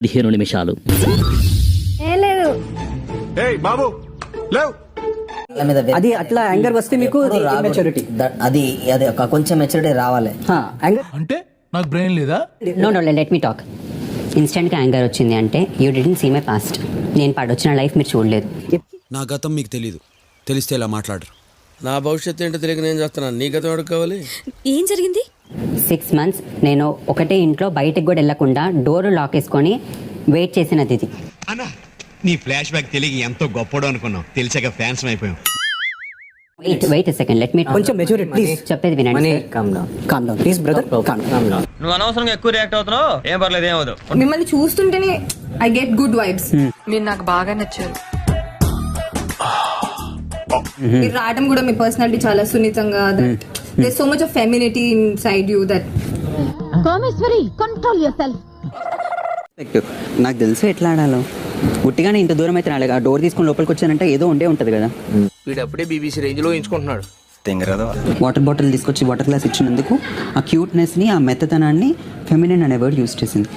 15 నిమిషాలు. బాబు అది అట్లా యాంగర్ వస్తే మీకు మెచ్యూరిటీ, అది అది కొంచెం మెచ్యూరిటీ రావాలి. అంటే నాకు బ్రెయిన్ లేదా? No let me talk. ఇన్స్టెంట్గా యాంగర్ వచ్చింది అంటే you didn't see my past. నేను పడొచ్చిన లైఫ్ మీరు చూడలేదు. నా గతం మీకు తెలీదు, తెలిస్తే ఇలా మాట్లాడరు. నా భవిష్యత్తు ఏంటో తెలియక నేను చేస్తున్నాను, నీ గతం ఎవరికి కావాలి? ఏం జరిగింది? 6 months నేను ఒకటే ఇంట్లో బయటకు కూడా వెళ్ళకుండా డోర్ లాక్ వేసుకొని వెయిట్ చేసినది ఇది. అన్నా నీ ఫ్లాష్ బ్యాక్ తెలియక ఎంతో గొప్పడు అనుకున్నాం, తెలిసాక ఫ్యాన్స్ అయిపోయాం. వెయిట్ సెకండ్, లెట్ మీ కొంచెం మెచ్యూరిటీ ప్లీజ్. చెప్పేది వినండి. Calm down please brother, calm down. నువ్వు అనవసరంగా ఎక్కువ రియాక్ట్ అవుతున్నావు. ఏం పర్లేదు, ఏమవుదు. మిమ్మల్ని చూస్తుంటేనే ఐ గెట్ గుడ్ వైబ్స్. మీరు నాకు బాగా నచ్చారు. మీరు రావడం కూడా మీ పర్సనాలిటీ చాలా సున్నితంగా, there's so much of femininity inside you that Kameshwari control yourself. నాకు తెలుసు ఎట్లా ఆడాలో. ఉట్టిగానే ఇంత దూరం అయితే రాలేక ఆ డోర్ తీసుకొని లోపలికి వచ్చానంటే ఏదో ఉంటది కదా. వీడప్పుడే బీబీసీ రేంజ్ లో ఎంచుకుంటున్నాడు. వాటర్ బాటిల్ తీసుకొచ్చి వాటర్ గ్లాస్ ఇచ్చినందుకు ఆ క్యూట్నెస్ ని, ఆ మెత్తతనాన్ని ఫెమినిన్ అనే వర్డ్ యూజ్ చేసింది.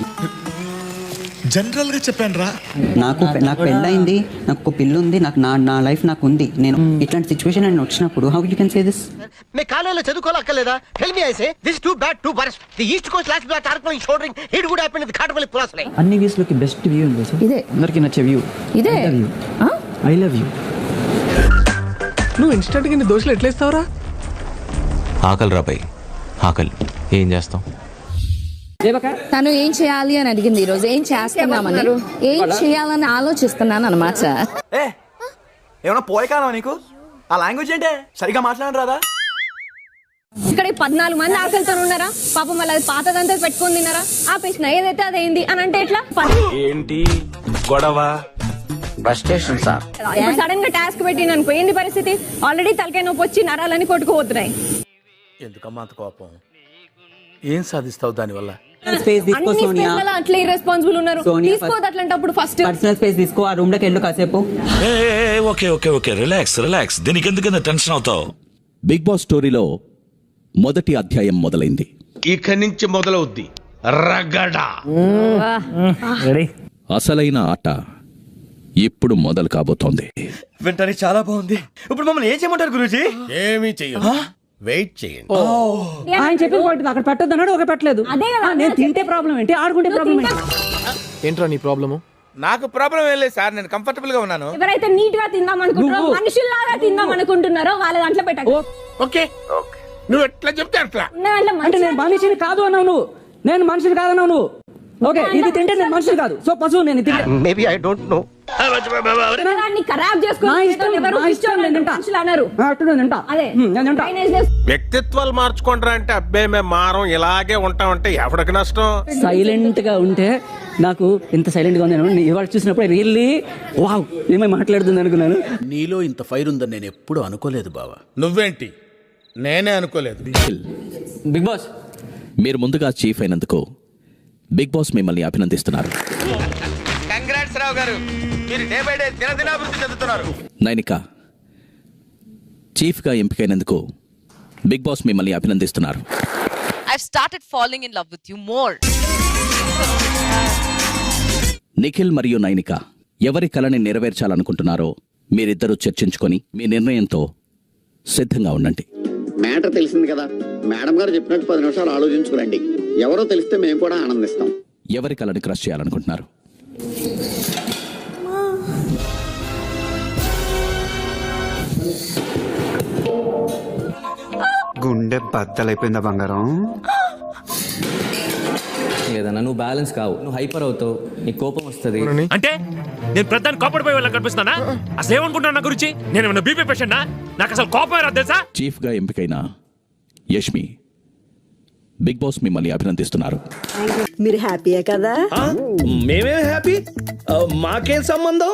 జనరల్ గా చెప్పాను రా. నాకు పెళ్ళయింది, నాకు ఒక పిల్ల ఉంది, నాకు నా లైఫ్ నాకు ఉంది. నేను ఇట్లాంటి సిచ్యువేషన్ అని వచ్చినప్పుడు how you can say this? మే కాలేజీలో చదువుకోలేదా? Tell me I say this to bad to worst. The east coast last black ఆర్కలింగ్ shouldering hit would happen with Katapalli పులాసలే. అన్ని వ్యూస్ లోకి బెస్ట్ వ్యూ ఉంది సార్. ఇదే అందరికి నచ్చే వ్యూ ఇదే. I love you. నువ్వు ఇన్స్టెంట్ గా దోశలు ఎట్లా ఇస్తావురా? ఆకలి రాబాయి, ఆకలి. ఏం చేస్తాం? తను ఏం చేయాలి అని అడిగింది ఈ రోజు. ఏం చేస్తున్నామని, ఏం చేయాలని ఆలోచిస్తున్నాను అన్నమాట. ఏమన్నా పోయే కాలం నీకు? ఆ లాంగ్వేజ్ ఏంటే? సరిగా మాట్లాడను రాదా? ఇక్కడ 14 మంది ఆకలితో ఉన్నారా పాపం, వాళ్ళ పాతదంతా పెట్టుకొని తిన్నారా? ఆపేసిన ఏదైతే అదేంది అని అంటే ఎట్లా? ఏంటి గొడవ? Frustration sir. ఇప్పుడు సడన్ గా టాస్క్ పెట్టిన అనుకో, ఏంది పరిస్థితి? ఆల్రెడీ తలకాయ నొప్పి వచ్చి నరాలని కొట్టుకుపోతున్నాయి. ఎందుకమ్మా అంత కోపం? ఏం సాధిస్తావు దానివల్ల? స్పేస్ తీసుకో సోనియా. అట్లా ఇర్రెస్పాన్సిబుల్ ఉన్నారు. తీసుకోదు అట్లాంటప్పుడు ఫస్ట్ పర్సనల్ స్పేస్ తీసుకో. ఆ రూమ్ లోకి వెళ్ళు కాసేపు. Okay relax. దీనికి ఎందుకు టెన్షన్ అవుతావు? బిగ్ బాస్ స్టోరీలో మొదటి అధ్యాయం మొదలైంది. ఇక్కడి నుంచి మొదలవుద్ది రగడ. అసలైన ఆట ఇప్పుడు మొదలు కాబోతోంది. వింటానికి చాలా బాగుంది. ఇప్పుడు మమ్మల్ని ఏం చేయమంటారు గురూజీ? ఏమీ చెయ్యదు, వెయిట్ చేయండి. ఆయన చెప్పిన పాయింట్ అక్కడ పెట్టొద్దు అన్నాడు, ఒక పెట్టలేదు. నేను తింటే ప్రాబ్లం ఏంటి, ఆడుకుంటే ప్రాబ్లం ఏంటి? ఏంట్రా నీ ప్రాబ్లము? నాకు ప్రాబ్లం ఏం లేదు సార్, నేను కంఫర్టబుల్ గా ఉన్నాను. ఎవరైతే నీట్ గా తిందాం అనుకుంటారో, మనుషుల్లాగా తిందాం అనుకుంటున్నారో వాళ్ళ దాంట్లో పెట్టకు. ఓకే నువ్వు ఎట్లా చెప్తే అట్లా. అంటే నేను మనిషిని కాదు అన్నావు నువ్వు, నేను మనిషిని కాదన్నావు నువ్వు. ఓకే, ఇది తింటే నేను మనిషిని కాదు, సో పశువు. నేను తింటే మేబీ ఐ డోంట్ నో. వ్యక్తిత్వాలు మార్చుకుంటారా అంటే అబ్బే మేము మారం ఇలాగే ఉంటామంటే ఎవరికి నష్టం? సైలెంట్ గా ఉంటే నాకు ఇంత సైలెంట్ గా ఉంది ఇవాళ చూసినప్పుడు రియల్లీ వావ్ ఏమై మాట్లాడుతుంది అనుకున్నాను. నీలో ఇంత ఫైర్ ఉందని నేను ఎప్పుడు అనుకోలేదు బావా. నువ్వేంటి? నేనే అనుకోలేదు. బిగ్ బాస్, మీరు ముందుగా చీఫ్ అయినందుకు బిగ్ బాస్ మిమ్మల్ని అభినందిస్తున్నారు. కంగ్రాట్స్ రావు గారు, మీరు డే బై డే దినదినాభివృద్ధి చెందుతున్నారు. నైనిక, చీఫ్ గా ఎంపికైనందుకు బిగ్ బాస్ మిమ్మల్ని అభినందిస్తున్నారు. I've started falling in love with you more. Nikhil మరియు నైనిక ఎవరి కలని నెరవేర్చాలనుకుంటున్నారో మీరిద్దరూ చర్చించుకొని మీ నిర్ణయంతో సిద్ధంగా ఉండండి. మ్యాటర్ తెలిసింది కదా, మేడం గారు చెప్పినట్టు 10 నిమిషాలు ఆలోచించుకురండి. ఎవరో తెలిస్తే మేము కూడా ఆనందిస్తాం. ఎవరి కలని క్రష్ చేయాలనుకుంటున్నారు? గుండె బద్దలైపోయిందా బంగారం? లేదన్నా, నువ్వు బ్యాలెన్స్ కావు, నువ్వు హైపర్ అవుతావు, నీకు కోపం వస్తుంది. అంటే నేను ప్రధాని కోపడిపోయే వాళ్ళకి కనిపిస్తానా? అసలు ఏమనుకుంటున్నా నా గురించి? నేను ఏమన్నా బీపీ పేషెంటా? నాకు అసలు కోపం రాదు తెలుసా? చీఫ్ గా ఎంపికైన యష్మి, బిగ్ బాస్ మిమ్మల్ని అభినందిస్తున్నారు. మీరు హ్యాపీయే కదా? మేమే హ్యాపీ, మాకేం సంబంధం?